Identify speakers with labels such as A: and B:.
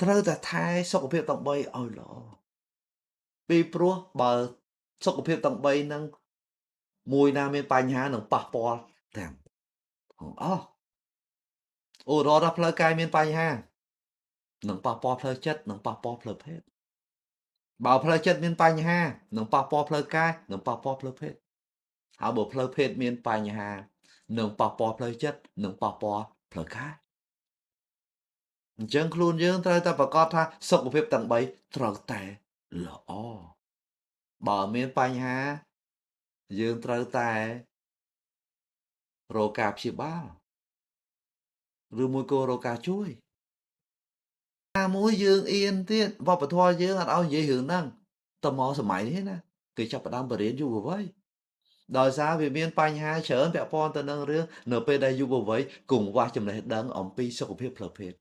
A: ត្រូវតែថែសុខភាពទាំង3ឲ្យល្អពីព្រោះបើសុខភាពទាំង3ហ្នឹងមួយណាមានបញ្ហានឹងប៉ះពាល់ទាំងអស់ឧទាហរណ៍ថាផ្លូវកាយមានបញ្ហានឹងប៉ះពាល់ផ្លូវចិត្តនឹងប៉ះពាល់ផ្លូវភេទបើផ្លូវចិត្តមានបញ្ហានឹងប៉ះពាល់ផ្លូវកាយនឹងប៉ះពាល់ផ្លូវភេទហើយបើផ្លូវភេទមានបញ្ហានឹងប៉ះពាល់ផ្លូវចិត្តនឹងប៉ះពាល់ផ្លូវកាយអញ្ចឹងខ្លួនយើងត្រូវតែប្រកាសថាសុខភាពទាំង3ត្រូវតែល្អបើមានបញ្ហាយើងត្រូវតែរកការព្យាបាលឬមួយក៏រកការជួយណាមួយយើងអៀនទៀតវប្បធម៌យើងអត់ឲ្យនិយាយរឿងហ្នឹងតមកសម័យនេះណាគេចាប់ផ្ដើមបរៀនយុវវ័យដោយសារវាមានបញ្ហាច្រើនពាក់ព័ន្ធទៅនឹងរឿងនៅពេលដែលយុវវ័យកង្វះចំណេះដឹងអំពីសុខភាពផ្លូវភេទ